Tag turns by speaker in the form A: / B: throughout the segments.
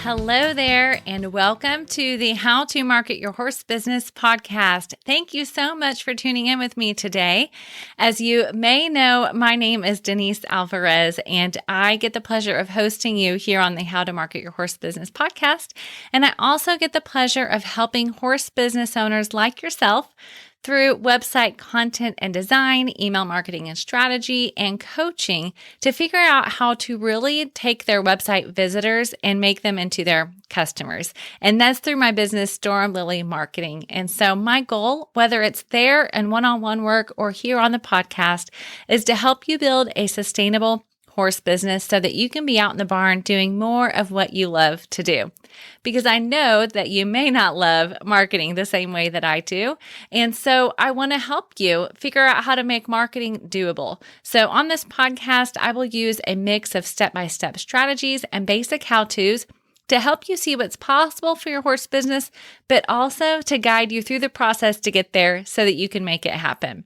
A: Hello there, and welcome to the How to Market Your Horse Business podcast. Thank you so much for tuning in with me today. As you may know, my name is Denise Alvarez, and I get the pleasure of hosting you here on the How to Market Your Horse Business podcast. And I also get the pleasure of helping horse business owners like yourself through website content and design, email marketing and strategy, and coaching to figure out how to really take their website visitors and make them into their customers. And that's through my business, Storm Lily Marketing. And so my goal, whether it's there in one-on-one work or here on the podcast, is to help you build a sustainable horse business so that you can be out in the barn doing more of what you love to do. Because I know that you may not love marketing the same way that I do. And so I want to help you figure out how to make marketing doable. So on this podcast, I will use a mix of step-by-step strategies and basic how-tos to help you see what's possible for your horse business, but also to guide you through the process to get there so that you can make it happen.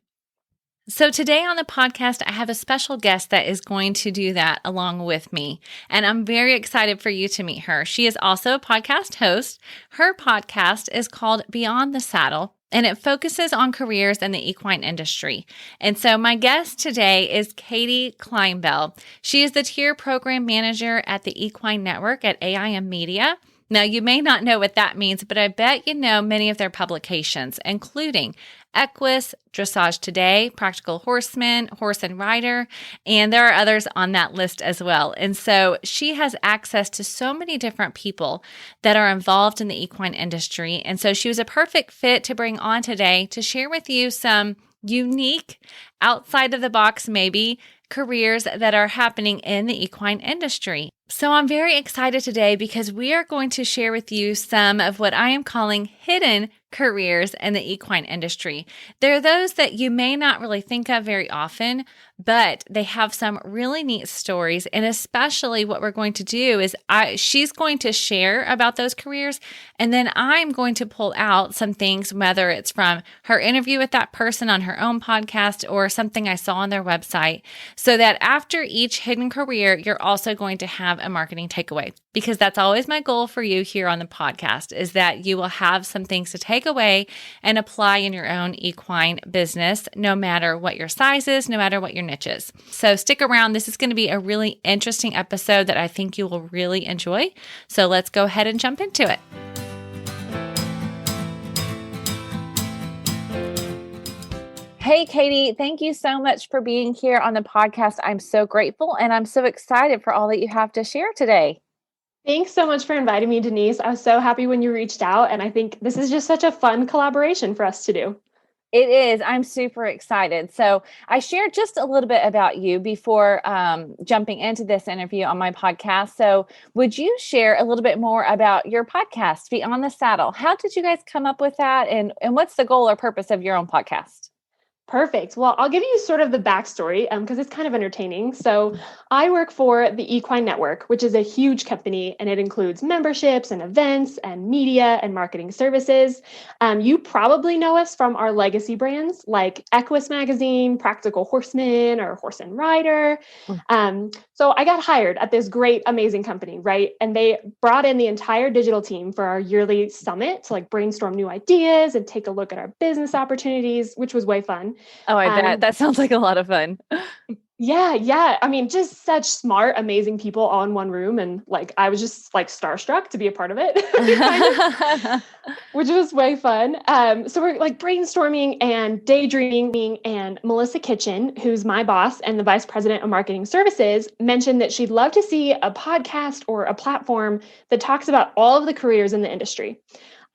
A: So today on the podcast, I have a special guest that is going to do that along with me. And I'm very excited for you to meet her. She is also a podcast host. Her podcast is called Beyond the Saddle, and it focuses on careers in the equine industry. And so my guest today is Katie Clinebell. She is the tier program manager at the Equine Network at AIM Media. Now, you may not know what that means, but I bet you know many of their publications, including Equine, Dressage Today, Practical Horseman, Horse and Rider, and there are others on that list as well. And so she has access to so many different people that are involved in the equine industry. And so she was a perfect fit to bring on today to share with you some unique, outside of the box maybe, careers that are happening in the equine industry. So I'm very excited today because we are going to share with you some of what I am calling hidden careers in the equine industry. They're those that you may not really think of very often, but they have some really neat stories. And especially what we're going to do is she's going to share about those careers. And then I'm going to pull out some things, whether it's from her interview with that person on her own podcast or something I saw on their website, so that after each hidden career, you're also going to have a marketing takeaway. Because that's always my goal for you here on the podcast, is that you will have some things to take away and apply in your own equine business, no matter what your size is, no matter what your niche is. So stick around. This is going to be a really interesting episode that I think you will really enjoy. So let's go ahead and jump into it. Hey, Katie, thank you so much for being here on the podcast. I'm so grateful and I'm so excited for all that you have to share today.
B: Thanks so much for inviting me, Denise. I was so happy when you reached out, and I think this is just such a fun collaboration for us to do.
A: It is. I'm super excited. So I shared just a little bit about you before jumping into this interview on my podcast. So would you share a little bit more about your podcast, Beyond the Saddle? How did you guys come up with that? And what's the goal or purpose of your own podcast?
B: Perfect. Well, I'll give you sort of the backstory because it's kind of entertaining. So I work for the Equine Network, which is a huge company, and it includes memberships and events and media and marketing services. You probably know us from our legacy brands like Equine Magazine, Practical Horseman, or Horse and Rider. So I got hired at this great, amazing company, right? And they brought in the entire digital team for our yearly summit to brainstorm new ideas and take a look at our business opportunities, which was way fun.
A: Oh, I bet. That sounds like a lot of fun.
B: Yeah. I mean, just such smart, amazing people all in one room. And I was just starstruck to be a part of it, which was way fun. So we're brainstorming and daydreaming, and Melissa Kitchen, who's my boss and the vice president of marketing services, mentioned that she'd love to see a podcast or a platform that talks about all of the careers in the industry.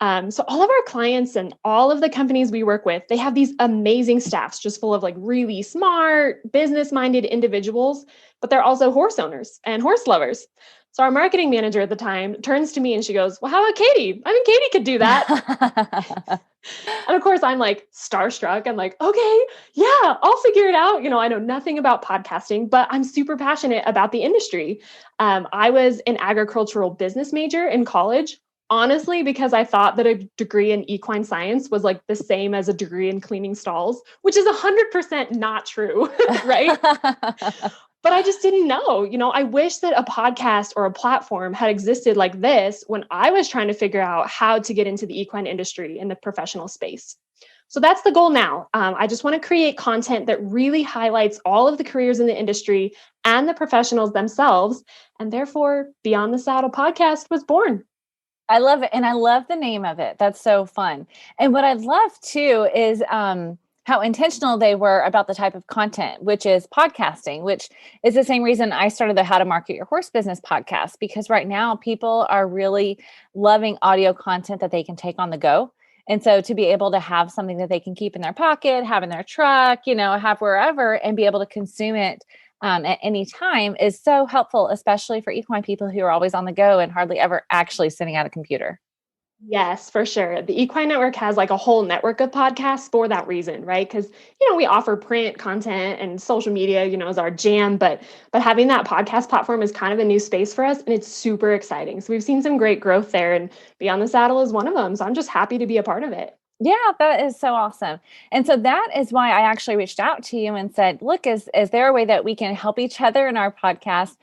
B: So all of our clients and all of the companies we work with, they have these amazing staffs just full of really smart, business-minded individuals, but they're also horse owners and horse lovers. So our marketing manager at the time turns to me and she goes, "Well, how about Katie? I think Katie could do that." And of course, I'm starstruck. I'm okay, yeah, I'll figure it out. I know nothing about podcasting, but I'm super passionate about the industry. I was an agricultural business major in college. Honestly, because I thought that a degree in equine science was the same as a degree in cleaning stalls, which is 100% not true, right? But I just didn't know. I wish that a podcast or a platform had existed like this when I was trying to figure out how to get into the equine industry in the professional space. So that's the goal now. I just want to create content that really highlights all of the careers in the industry and the professionals themselves. And therefore, Beyond the Saddle podcast was born.
A: I love it. And I love the name of it. That's so fun. And what I love too is how intentional they were about the type of content, which is podcasting, which is the same reason I started the How to Market Your Horse Business podcast, because right now people are really loving audio content that they can take on the go. And so to be able to have something that they can keep in their pocket, have in their truck, have wherever, and be able to consume it at any time is so helpful, especially for equine people who are always on the go and hardly ever actually sitting at a computer.
B: Yes, for sure. The Equine Network has like a whole network of podcasts for that reason, right? Because we offer print content and social media, is our jam, but having that podcast platform is kind of a new space for us, and it's super exciting. So we've seen some great growth there, and Beyond the Saddle is one of them. So I'm just happy to be a part of it.
A: Yeah, that is so awesome. And so that is why I actually reached out to you and said, look, is there a way that we can help each other in our podcast?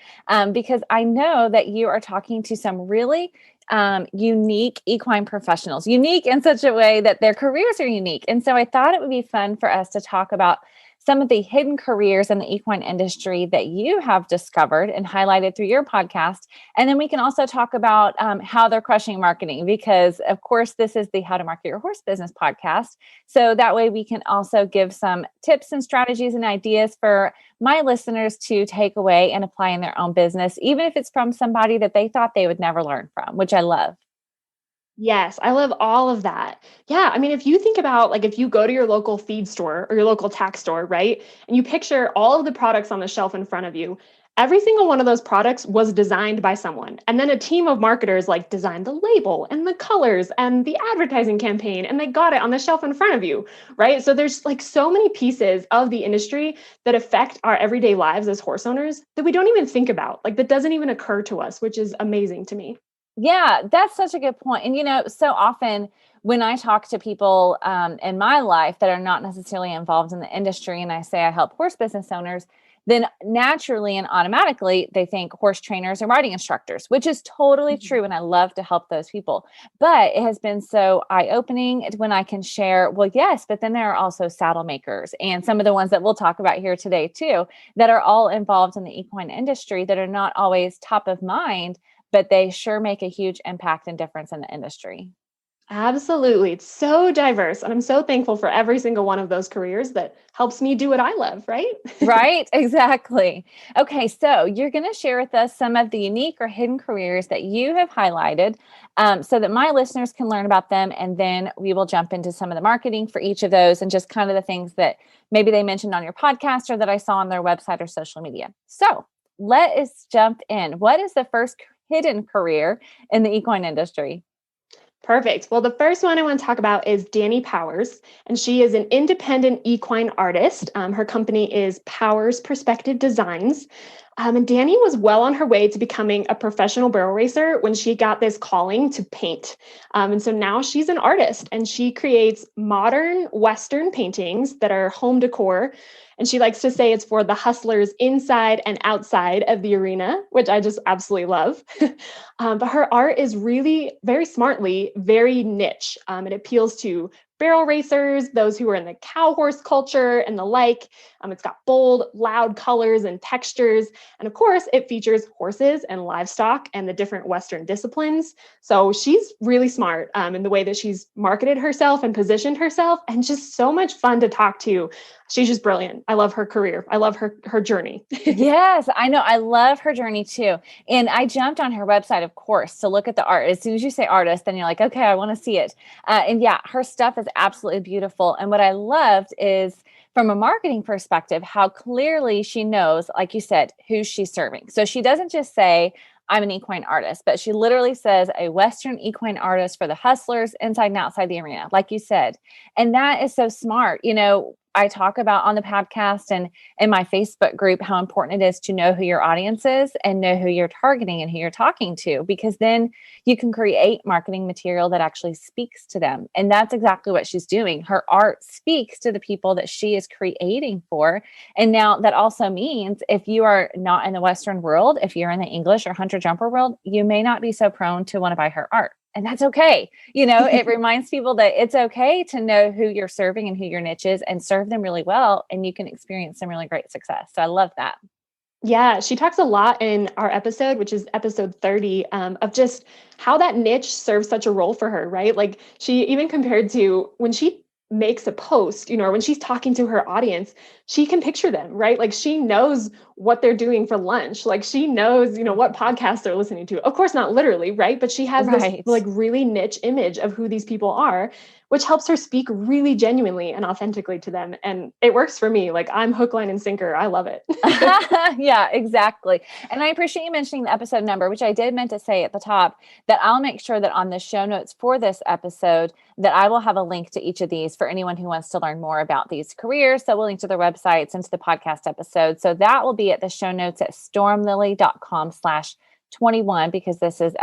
A: Because I know that you are talking to some really unique equine professionals, unique in such a way that their careers are unique. And so I thought it would be fun for us to talk about some of the hidden careers in the equine industry that you have discovered and highlighted through your podcast. And then we can also talk about how they're crushing marketing, because of course, this is the How to Market Your Horse Business podcast. So that way we can also give some tips and strategies and ideas for my listeners to take away and apply in their own business, even if it's from somebody that they thought they would never learn from, which I love.
B: Yes, I love all of that. Yeah, I mean, if you think about like if you go to your local feed store or your local tack store, right? And you picture all of the products on the shelf in front of you, every single one of those products was designed by someone. And then a team of marketers like designed the label and the colors and the advertising campaign, and they got it on the shelf in front of you, right? So there's like so many pieces of the industry that affect our everyday lives as horse owners that we don't even think about. Like that doesn't even occur to us, which is amazing to me.
A: Yeah, that's such a good point. And, so often when I talk to people in my life that are not necessarily involved in the industry, and I say I help horse business owners, then naturally and automatically they think horse trainers and riding instructors, which is totally true. And I love to help those people. But it has been so eye-opening when I can share, well, yes, but then there are also saddle makers and some of the ones that we'll talk about here today too, that are all involved in the equine industry that are not always top of mind, but they sure make a huge impact and difference in the industry.
B: Absolutely. It's so diverse. And I'm so thankful for every single one of those careers that helps me do what I love, right?
A: Right? Exactly. Okay. So you're going to share with us some of the unique or hidden careers that you have highlighted so that my listeners can learn about them. And then we will jump into some of the marketing for each of those and just kind of the things that maybe they mentioned on your podcast or that I saw on their website or social media. So let us jump in. What is the first hidden career in the equine industry?
B: Perfect. Well, the first one I want to talk about is Dani Powers, and she is an independent equine artist. Her company is Powers Perspective Designs. And Dani was well on her way to becoming a professional barrel racer when she got this calling to paint. And so now she's an artist and she creates modern Western paintings that are home decor. And she likes to say it's for the hustlers inside and outside of the arena, which I just absolutely love. But her art is really very smartly, very niche. It appeals to barrel racers, those who are in the cow horse culture and the like. It's got bold, loud colors and textures. And of course, it features horses and livestock and the different Western disciplines. So she's really smart in the way that she's marketed herself and positioned herself, and just so much fun to talk to. She's just brilliant. I love her career. I love her journey.
A: Yes, I know. I love her journey too. And I jumped on her website, of course, to look at the art. As soon as you say artist, then you're like, okay, I want to see it. And yeah, her stuff is absolutely beautiful. And what I loved is from a marketing perspective, how clearly she knows, like you said, who she's serving. So she doesn't just say, I'm an equine artist, but she literally says a Western equine artist for the hustlers inside and outside the arena, like you said. And that is so smart. I talk about on the podcast and in my Facebook group how important it is to know who your audience is and know who you're targeting and who you're talking to, because then you can create marketing material that actually speaks to them. And that's exactly what she's doing. Her art speaks to the people that she is creating for. And now that also means if you are not in the Western world, if you're in the English or hunter jumper world, you may not be so prone to want to buy her art. And that's okay. It reminds people that it's okay to know who you're serving and who your niche is and serve them really well. And you can experience some really great success. So I love that.
B: Yeah, she talks a lot in our episode, which is episode 30, of just how that niche serves such a role for her, right? Like she even compared to when she makes a post, or when she's talking to her audience, she can picture them, right? Like she knows what they're doing for lunch. Like she knows, what podcasts they're listening to. Of course, not literally, right? But she has this like really niche image of who these people are, which helps her speak really genuinely and authentically to them. And it works for me. Like I'm hook, line, and sinker. I love it.
A: Yeah, exactly. And I appreciate you mentioning the episode number, which I did meant to say at the top, that I'll make sure that on the show notes for this episode, that I will have a link to each of these for anyone who wants to learn more about these careers. So we'll link to their websites and to the podcast episode. So that will be at the show notes at stormlily.com/21, because this is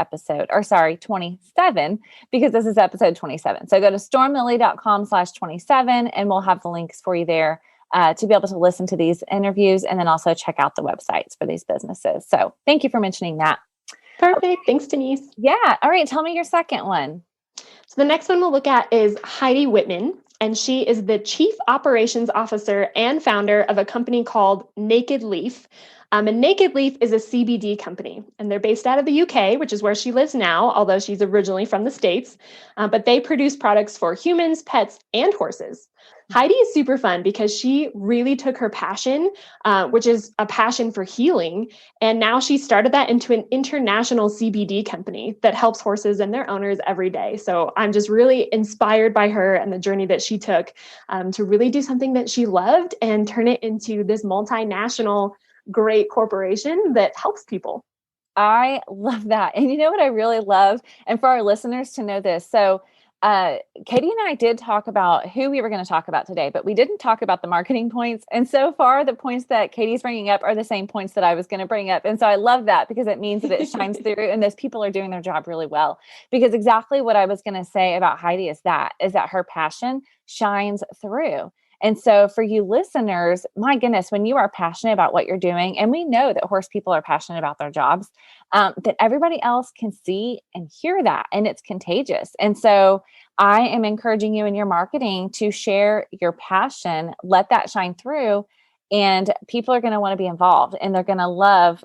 A: 27, because this is episode 27. So go to stormlily.com/27 and we'll have the links for you there to be able to listen to these interviews and then also check out the websites for these businesses. So thank you for mentioning that.
B: Perfect. Thanks, Denise.
A: Yeah. All right. Tell me your second one.
B: So the next one we'll look at is Heidi Whitman, and she is the Chief Operations Officer and founder of a company called Naked Leaf. And Naked Leaf is a CBD company, and they're based out of the UK, which is where she lives now, although she's originally from the States. But they produce products for humans, pets, and horses. Heidi is super fun because she really took her passion, which is a passion for healing, and now she started that into an international CBD company that helps horses and their owners every day. So I'm just really inspired by her and the journey that she took to really do something that she loved and turn it into this multinational great corporation that helps people.
A: I love that. And you know what I really love? And for our listeners to know this. So Katie and I did talk about who we were going to talk about today, but we didn't talk about the marketing points. And so far, the points that Katie's bringing up are the same points that I was going to bring up. And so I love that because it means that it shines through and those people are doing their job really well. Because exactly what I was going to say about Heidi is that her passion shines through. And so for you listeners, my goodness, when you are passionate about what you're doing, and we know that horse people are passionate about their jobs, that everybody else can see and hear that, and it's contagious. And so I am encouraging you in your marketing to share your passion, let that shine through, and people are going to want to be involved and they're going to love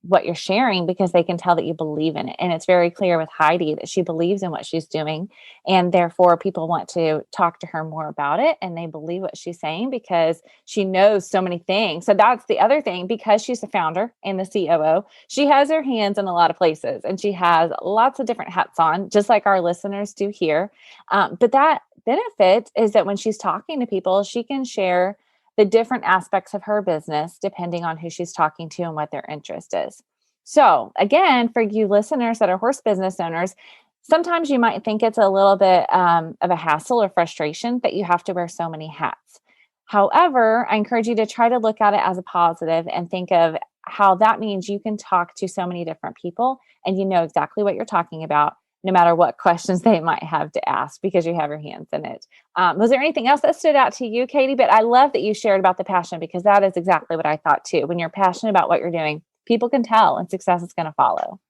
A: what you're sharing because they can tell that you believe in it. And it's very clear with Heidi that she believes in what she's doing. And therefore, people want to talk to her more about it. And they believe what she's saying because she knows so many things. So that's the other thing. Because she's the founder and the COO, she has her hands in a lot of places and she has lots of different hats on, just like our listeners do here. But that benefit is that when she's talking to people, she can share the different aspects of her business, depending on who she's talking to and what their interest is. So again, for you listeners that are horse business owners, sometimes you might think it's a little bit of a hassle or frustration that you have to wear so many hats. However, I encourage you to try to look at it as a positive and think of how that means you can talk to so many different people and you know exactly what you're talking about, no matter what questions they might have to ask because you have your hands in it. Was there anything else that stood out to you, Katie? But I love that you shared about the passion because that is exactly what I thought too. When you're passionate about what you're doing, people can tell and success is going to follow.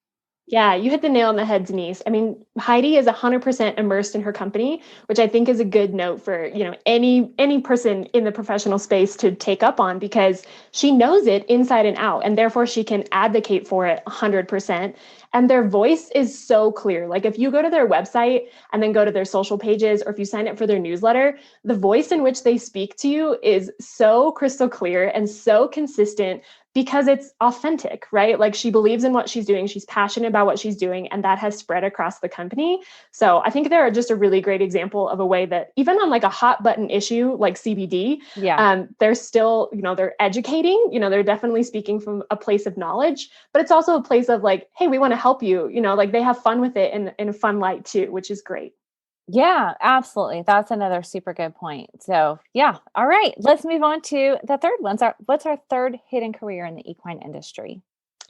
B: Yeah, you hit the nail on the head, Denise. I mean, Heidi is 100% immersed in her company, which I think is a good note for, any person in the professional space to take up on because she knows it inside and out, and therefore she can advocate for it 100%. And their voice is so clear. Like if you go to their website and then go to their social pages, or if you sign up for their newsletter, the voice in which they speak to you is so crystal clear and so consistent because it's authentic, right? Like she believes in what she's doing. She's passionate about what she's doing, and that has spread across the company. So I think they're just a really great example of a way that even on like a hot button issue like CBD, they're still, they're educating, they're definitely speaking from a place of knowledge, but it's also a place of like, hey, we want to help you, like they have fun with it in a fun light too, which is great.
A: Yeah, absolutely. That's another super good point. So yeah. All right. Let's move on to the third one. So what's our third hidden career in the equine industry?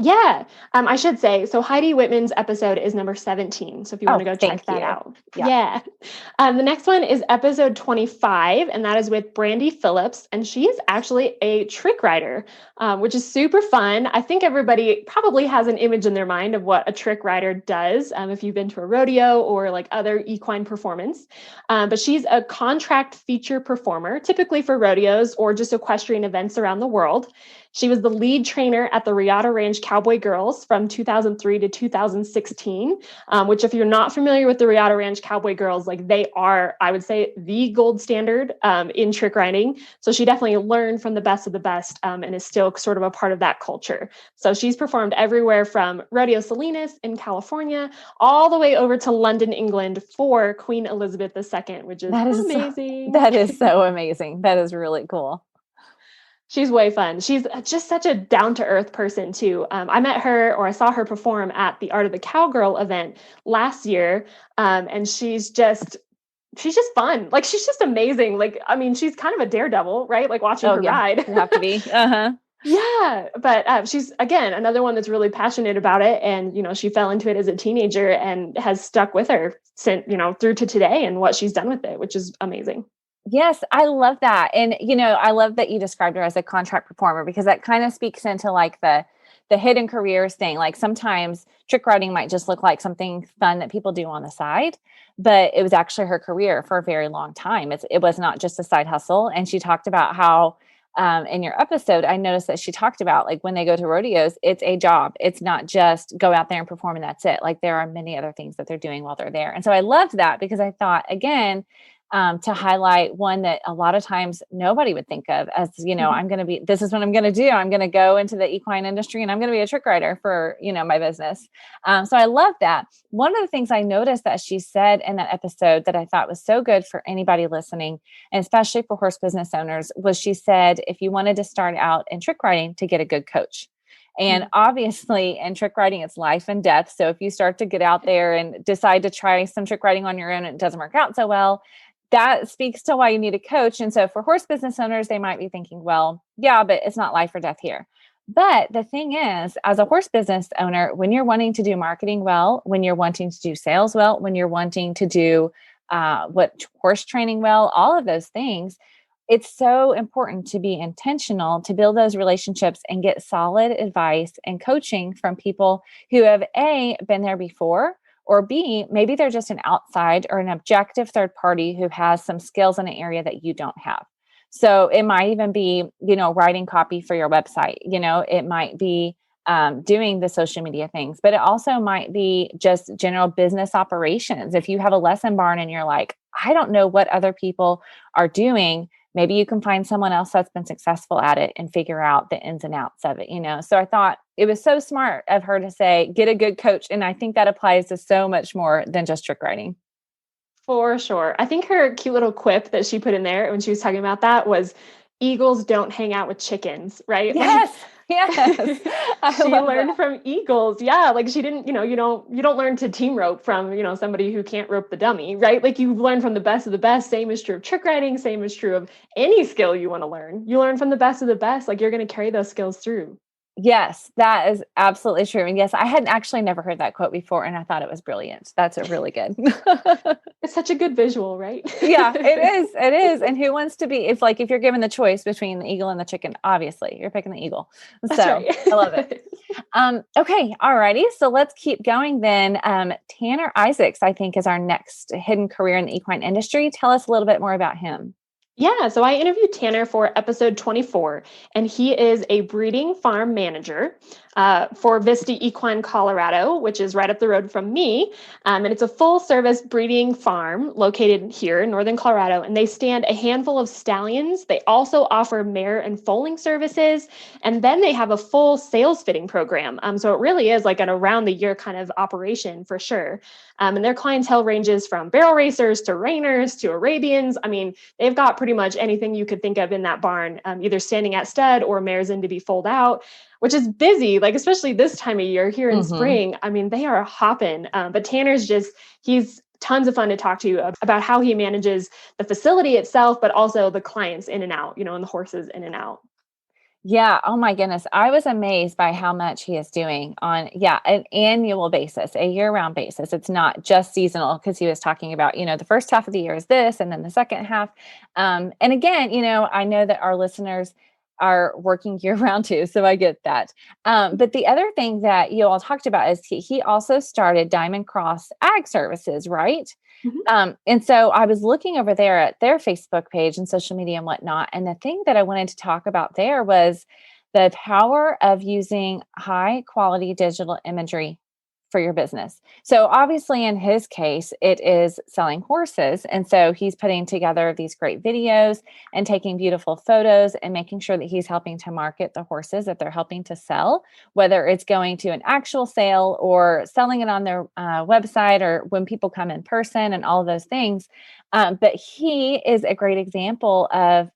B: Yeah, I should say, so Heidi Whitman's episode is number 17. So if you want to
A: Oh,
B: go check
A: thank
B: that
A: you.
B: out.
A: Yeah.
B: Yeah. The next one is episode 25, and that is with Brandy Phillips. And she is actually a trick rider, which is super fun. I think everybody probably has an image in their mind of what a trick rider does, if you've been to a rodeo or like other equine performance. But she's a contract feature performer, typically for rodeos or just equestrian events around the world. She was the lead trainer at the Regatta Ranch Cowboy Girls from 2003 to 2016, which if you're not familiar with the Regatta Ranch Cowboy Girls, like they are, I would say, the gold standard in trick riding. So she definitely learned from the best of the best and is still sort of a part of that culture. So she's performed everywhere from Rodeo Salinas in California all the way over to London, England for Queen Elizabeth II, which is amazing.
A: That is so amazing. That is really cool.
B: She's way fun. She's just such a down to earth person too. I met her, or I saw her perform at the Art of the Cowgirl event last year, and she's just fun. Like she's just amazing. Like I mean, she's kind of a daredevil, right? Like watching
A: Oh
B: her
A: yeah,
B: ride.
A: you have to be. Uh-huh.
B: Yeah, but she's again another one that's really passionate about it, and she fell into it as a teenager and has stuck with her since through to today and what she's done with it, which is amazing.
A: Yes, I love that. And I love that you described her as a contract performer because that kind of speaks into like the hidden careers thing. Like sometimes trick riding might just look like something fun that people do on the side, but it was actually her career for a very long time. It was not just a side hustle. And she talked about how in your episode, I noticed that she talked about like when they go to rodeos, it's a job. It's not just go out there and perform and that's it. Like there are many other things that they're doing while they're there. And so I loved that because I thought, again, to highlight one that a lot of times nobody would think of as,
B: Mhm.
A: this is what I'm going to do. I'm going to go into the equine industry and I'm going to be a trick rider for, my business. So I love that. One of the things I noticed that she said in that episode that I thought was so good for anybody listening, and especially for horse business owners, was she said, if you wanted to start out in trick riding, to get a good coach. And
B: Mhm.
A: obviously, in trick riding, it's life and death. So if you start to get out there and decide to try some trick riding on your own and it doesn't work out so well, that speaks to why you need a coach. And so for horse business owners, they might be thinking, well, yeah, but it's not life or death here. But the thing is, as a horse business owner, when you're wanting to do marketing well, when you're wanting to do sales well, when you're wanting to do horse training well, all of those things, it's so important to be intentional to build those relationships and get solid advice and coaching from people who have A, been there before, or B, maybe they're just an outside or an objective third party who has some skills in an area that you don't have. So it might even be, writing copy for your website. It might be doing the social media things, but it also might be just general business operations. If you have a lesson barn and you're like, I don't know what other people are doing, maybe you can find someone else that's been successful at it and figure out the ins and outs of it. So I thought it was so smart of her to say, get a good coach. And I think that applies to so much more than just trick riding.
B: For sure. I think her cute little quip that she put in there when she was talking about that was eagles don't hang out with chickens, right? Like
A: Yes. Yes. I
B: she
A: love
B: learned
A: that.
B: from eagles. Yeah, like she didn't, you don't learn to team rope from, somebody who can't rope the dummy, right? Like you learn from the best of the best. Same is true of trick riding, same is true of any skill you want to learn. You learn from the best of the best, like you're going to carry those skills through.
A: Yes, that is absolutely true. And yes, I had actually never heard that quote before, and I thought it was brilliant. That's a really good.
B: It's such a good visual, right?
A: Yeah, it is. It is. And who wants to be, if you're given the choice between the eagle and the chicken, obviously you're picking the eagle.
B: That's
A: So
B: right.
A: I love it. Okay. All righty. So let's keep going then. Tanner Isaacs, I think, is our next hidden career in the equine industry. Tell us a little bit more about him.
B: Yeah, so I interviewed Tanner for episode 24, and he is a breeding farm manager for Vista Equine, Colorado, which is right up the road from me. And it's a full service breeding farm located here in northern Colorado, and they stand a handful of stallions. They also offer mare and foaling services, and then they have a full sales fitting program. So it really is like an around the year kind of operation for sure. And their clientele ranges from barrel racers to reiners to Arabians. I mean, they've got pretty much anything you could think of in that barn, either standing at stud or mares in to be foaled out, which is busy, like especially this time of year here in
A: Mm-hmm.
B: spring. I mean, they are hopping. But Tanner's he's tons of fun to talk to you about how he manages the facility itself, but also the clients in and out, and the horses in and out.
A: Yeah. Oh my goodness. I was amazed by how much he is doing on, an annual basis, a year-round basis. It's not just seasonal, because he was talking about, the first half of the year is this, and then the second half. And again, I know that our listeners are working year-round too, so I get that. But the other thing that you all talked about is he also started Diamond Cross Ag Services, right?
B: Mhm.
A: And so I was looking over there at their Facebook page and social media and whatnot. And the thing that I wanted to talk about there was the power of using high quality digital imagery for your business. So obviously in his case, it is selling horses. And so he's putting together these great videos and taking beautiful photos and making sure that he's helping to market the horses that they're helping to sell, whether it's going to an actual sale or selling it on their website, or when people come in person and all of those things. But he is a great example of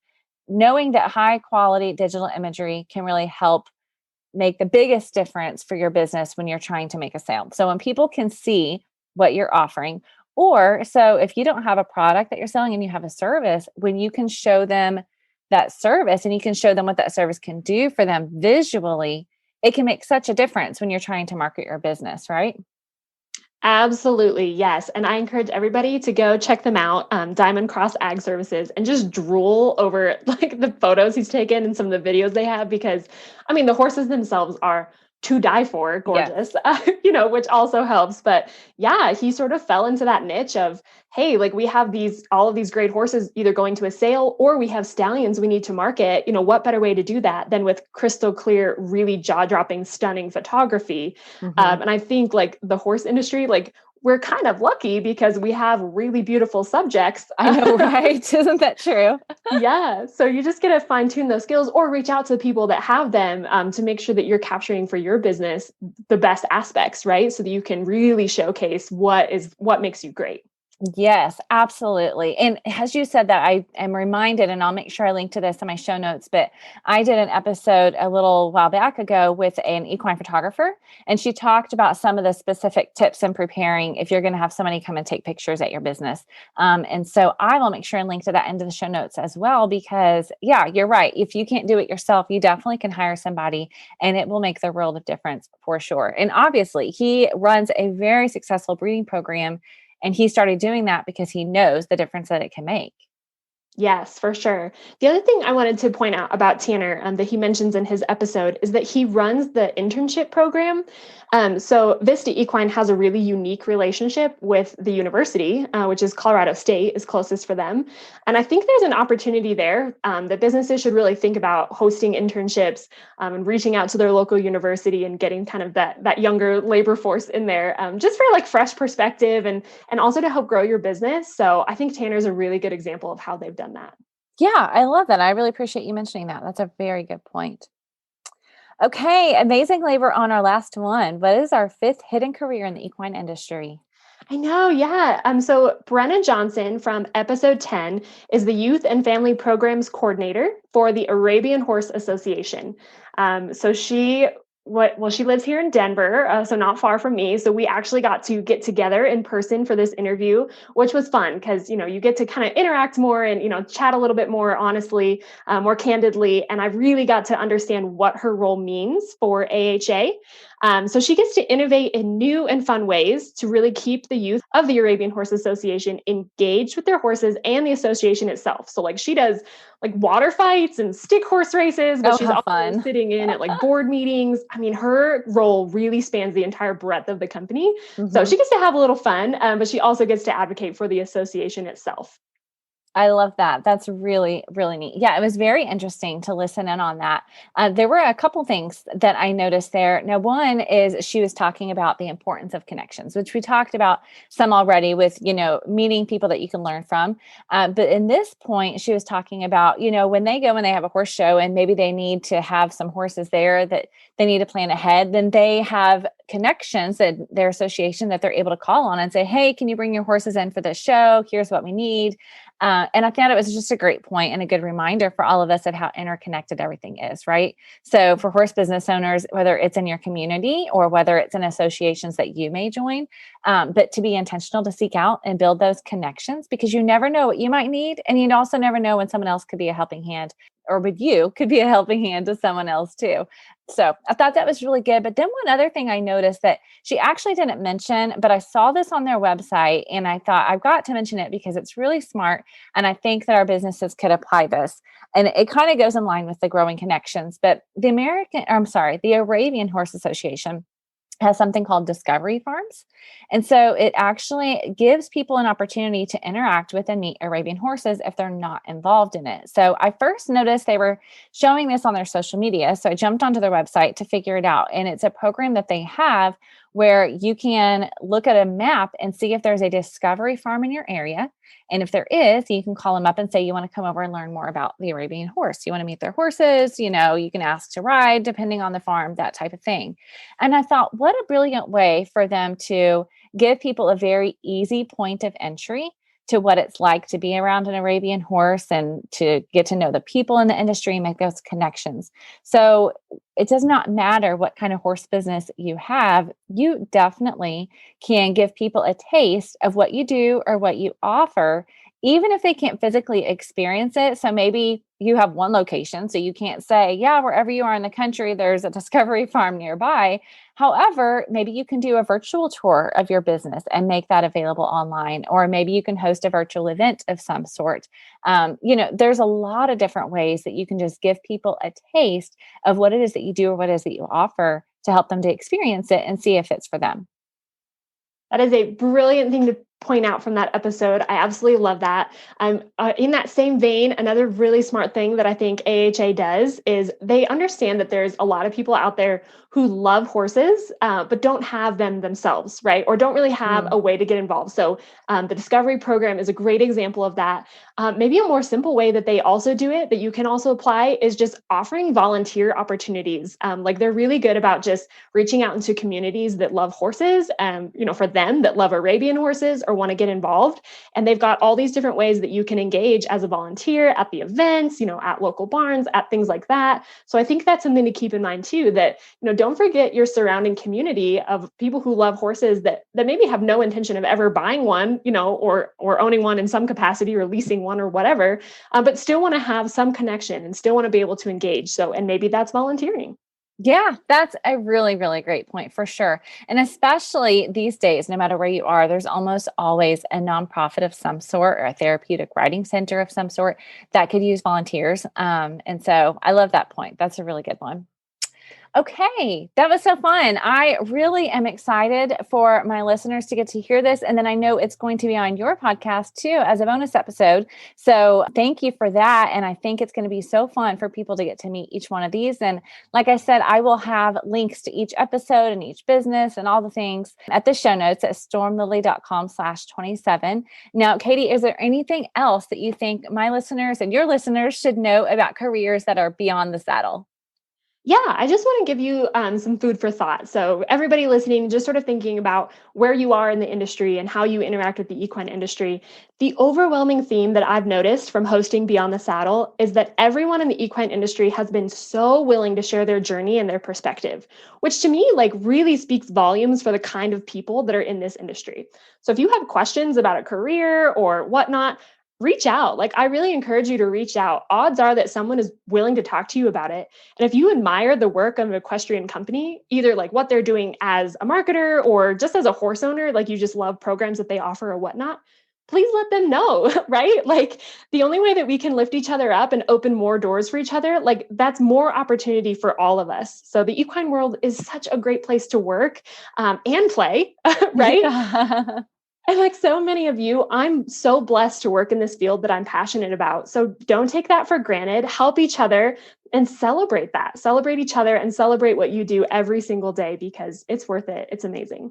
A: knowing that high quality digital imagery can really help make the biggest difference for your business when you're trying to make a sale. So when people can see what you're offering, or so if you don't have a product that you're selling and you have a service, when you can show them that service and you can show them what that service can do for them visually, it can make such a difference when you're trying to market your business, right?
B: Absolutely. Yes. And I encourage everybody to go check them out, Diamond Cross Ag Services, and just drool over like the photos he's taken and some of the videos they have, because the horses themselves are to die for,
A: Yes.
B: gorgeous, which also helps. But yeah, he sort of fell into that niche of, hey, like we have all of these great horses either going to a sale, or we have stallions we need to market. What better way to do that than with crystal clear, really jaw-dropping, stunning photography?
A: Mhm.
B: And I think like the horse industry, like we're kind of lucky because we have really beautiful subjects.
A: I know, right? Isn't that true?
B: Yeah. So you just get to fine tune those skills, or reach out to the people that have them, to make sure that you're capturing for your business the best aspects, right? So that you can really showcase what makes you great.
A: Yes, absolutely. And as you said that, I am reminded, and I'll make sure I link to this in my show notes, but I did an episode a little while back ago with an equine photographer, and she talked about some of the specific tips in preparing if you're going to have somebody come and take pictures at your business. And so I will make sure and link to that into the show notes as well, because yeah, you're right. If you can't do it yourself, you definitely can hire somebody, and it will make the world of difference for sure. And obviously he runs a very successful breeding program, and he started doing that because he knows the difference that it can make.
B: Yes, for sure. The other thing I wanted to point out about Tanner, that he mentions in his episode, is that he runs the internship program. So Vista Equine has a really unique relationship with the university, which is Colorado State is closest for them. And I think there's an opportunity there, that businesses should really think about hosting internships, and reaching out to their local university and getting kind of that younger labor force in there, just for like fresh perspective and also to help grow your business. So I think Tanner's a really good example of how they've done that.
A: Yeah, I love that. I really appreciate you mentioning that. That's a very good point. Okay, amazing labor on our last one. What is our fifth hidden career in the equine industry?
B: I know, yeah. So Brenna Johnson from episode 10 is the Youth and Family Programs Coordinator for the Arabian Horse Association. So she lives here in Denver, so not far from me. So we actually got to get together in person for this interview, which was fun because you get to kind of interact more and chat a little bit more honestly, more candidly. And I really got to understand what her role means for AHA. So she gets to innovate in new and fun ways to really keep the youth of the Arabian Horse Association engaged with their horses and the association itself. So like she does like water fights and stick horse races, but
A: Oh,
B: she's
A: how
B: also
A: fun.
B: sitting in at like board meetings. I mean, her role really spans the entire breadth of the company. So
A: Mhm.
B: she gets to have a little fun, but she also gets to advocate for the association itself.
A: I love that. That's really, really neat. Yeah, it was very interesting to listen in on that. There were a couple things that I noticed there. Now, one is she was talking about the importance of connections, which we talked about some already with, meeting people that you can learn from. But in this point, she was talking about, when they go and they have a horse show and maybe they need to have some horses there that they need to plan ahead, then they have connections that their association that they're able to call on and say, hey, can you bring your horses in for this show? Here's what we need. And I thought it was just a great point and a good reminder for all of us of how interconnected everything is, right? So for horse business owners, whether it's in your community or whether it's in associations that you may join, but to be intentional to seek out and build those connections, because you never know what you might need. And you also never know when someone else could be a helping hand, or with you could be a helping hand to someone else too. So I thought that was really good. But then one other thing I noticed that she actually didn't mention, but I saw this on their website and I thought I've got to mention it because it's really smart. And I think that our businesses could apply this. And it kind of goes in line with the growing connections. But the Arabian Horse Association has something called discovery farms. And so it actually gives people an opportunity to interact with and meet Arabian horses if they're not involved in it. So I first noticed they were showing this on their social media. So I jumped onto their website to figure it out. And it's a program that they have where you can look at a map and see if there's a discovery farm in your area. And if there is, you can call them up and say, you want to come over and learn more about the Arabian horse. You want to meet their horses, you can ask to ride depending on the farm, that type of thing. And I thought, what a brilliant way for them to give people a very easy point of entry to what it's like to be around an Arabian horse and to get to know the people in the industry and make those connections. So it does not matter what kind of horse business you have, you definitely can give people a taste of what you do or what you offer, even if they can't physically experience it. So maybe you have one location, so you can't say, yeah, wherever you are in the country, there's a discovery farm nearby. However, maybe you can do a virtual tour of your business and make that available online, or maybe you can host a virtual event of some sort. There's a lot of different ways that you can just give people a taste of what it is that you do or what it is that you offer to help them to experience it and see if it's for them.
B: That is a brilliant thing to point out from that episode. I absolutely love that. In that same vein, another really smart thing that I think AHA does is they understand that there's a lot of people out there who love horses, but don't have them themselves, right? Or don't really have a way to get involved. So the Discovery Program is a great example of that. Maybe a more simple way that they also do it that you can also apply is just offering volunteer opportunities. Like they're really good about just reaching out into communities that love horses, for them that love Arabian horses or want to get involved. And they've got all these different ways that you can engage as a volunteer at the events, at local barns, at things like that. So I think that's something to keep in mind too, that, don't forget your surrounding community of people who love horses that maybe have no intention of ever buying one, or owning one in some capacity or leasing one or whatever, but still want to have some connection and still want to be able to engage. So, and maybe that's volunteering.
A: Yeah, that's a really, really great point for sure. And especially these days, no matter where you are, there's almost always a nonprofit of some sort or a therapeutic riding center of some sort that could use volunteers. And so I love that point. That's a really good one. Okay, that was so fun. I really am excited for my listeners to get to hear this. And then I know it's going to be on your podcast too as a bonus episode. So thank you for that. And I think it's going to be so fun for people to get to meet each one of these. And like I said, I will have links to each episode and each business and all the things at the show notes at stormlily.com/27. Now, Katie, is there anything else that you think my listeners and your listeners should know about careers that are beyond the saddle?
B: Yeah, I just want to give you some food for thought. So everybody listening, just sort of thinking about where you are in the industry and how you interact with the equine industry. The overwhelming theme that I've noticed from hosting Beyond the Saddle is that everyone in the equine industry has been so willing to share their journey and their perspective, which to me really speaks volumes for the kind of people that are in this industry. So if you have questions about a career or whatnot, reach out. I really encourage you to reach out. Odds are that someone is willing to talk to you about it. And if you admire the work of an equestrian company, either what they're doing as a marketer or just as a horse owner, you just love programs that they offer or whatnot, please let them know, right? The only way that we can lift each other up and open more doors for each other, that's more opportunity for all of us. So the equine world is such a great place to work and play, right?
A: Yeah.
B: And like so many of you, I'm so blessed to work in this field that I'm passionate about. So don't take that for granted. Help each other and celebrate that. Celebrate each other and celebrate what you do every single day because it's worth it. It's amazing.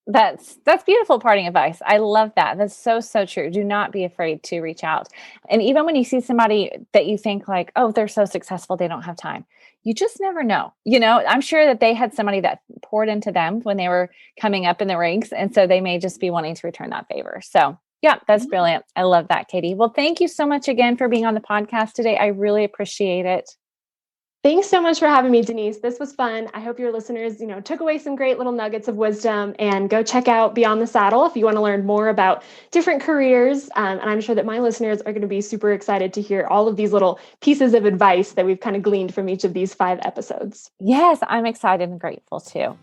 A: That's beautiful parting advice. I love that. That's so, so true. Do not be afraid to reach out. And even when you see somebody that you think like, oh, they're so successful, they don't have time. You just never know. I'm sure that they had somebody that poured into them when they were coming up in the ranks. And so they may just be wanting to return that favor. So yeah, that's brilliant. I love that, Katie. Well, thank you so much again for being on the podcast today. I really appreciate it.
B: Thanks so much for having me, Denise. This was fun. I hope your listeners, took away some great little nuggets of wisdom, and go check out Beyond the Saddle if you want to learn more about different careers. And I'm sure that my listeners are going to be super excited to hear all of these little pieces of advice that we've kind of gleaned from each of these 5 episodes.
A: Yes, I'm excited and grateful too.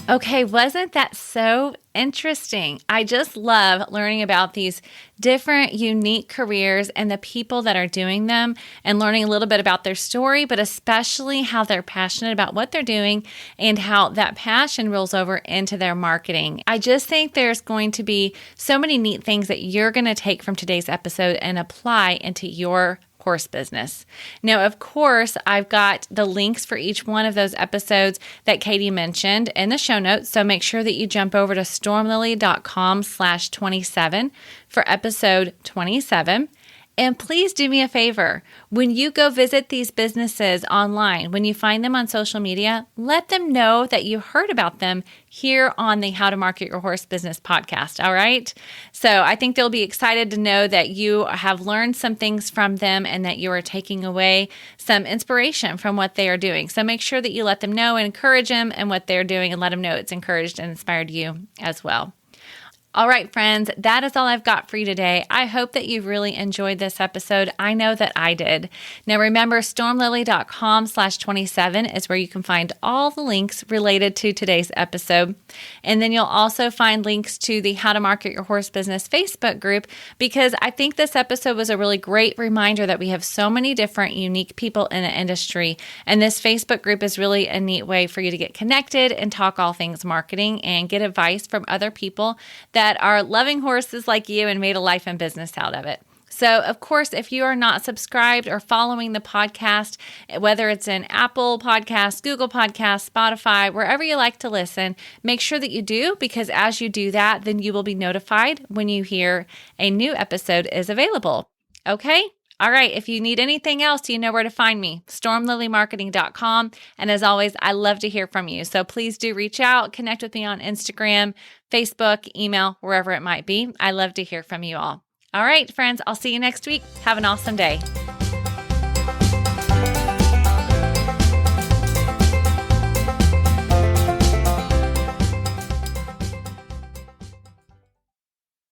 A: Okay, wasn't that so interesting? I just love learning about these different unique careers and the people that are doing them, and learning a little bit about their story, but especially how they're passionate about what they're doing and how that passion rolls over into their marketing. I just think there's going to be so many neat things that you're going to take from today's episode and apply into your horse business. Now, of course, I've got the links for each one of those episodes that Katie mentioned in the show notes. So make sure that you jump over to stormlily.com/27 for episode 27. And please do me a favor. When you go visit these businesses online, when you find them on social media, let them know that you heard about them here on the How to Market Your Horse Business podcast. All right. So I think they'll be excited to know that you have learned some things from them and that you are taking away some inspiration from what they are doing. So make sure that you let them know and encourage them and what they're doing, and let them know it's encouraged and inspired you as well. All right, friends, that is all I've got for you today. I hope that you really enjoyed this episode. I know that I did. Now remember, stormlily.com/27 is where you can find all the links related to today's episode. And then you'll also find links to the How to Market Your Horse Business Facebook group, because I think this episode was a really great reminder that we have so many different unique people in the industry. And this Facebook group is really a neat way for you to get connected and talk all things marketing and get advice from other people that are loving horses like you and made a life and business out of it. So, of course, if you are not subscribed or following the podcast, whether it's in Apple Podcasts, Google Podcasts, Spotify, wherever you like to listen, make sure that you do, because as you do that, then you will be notified when you hear a new episode is available. Okay? All right. If you need anything else, you know where to find me, stormlilymarketing.com. And as always, I love to hear from you. So please do reach out, connect with me on Instagram, Facebook, email, wherever it might be. I love to hear from you all. All right, friends, I'll see you next week. Have an awesome day.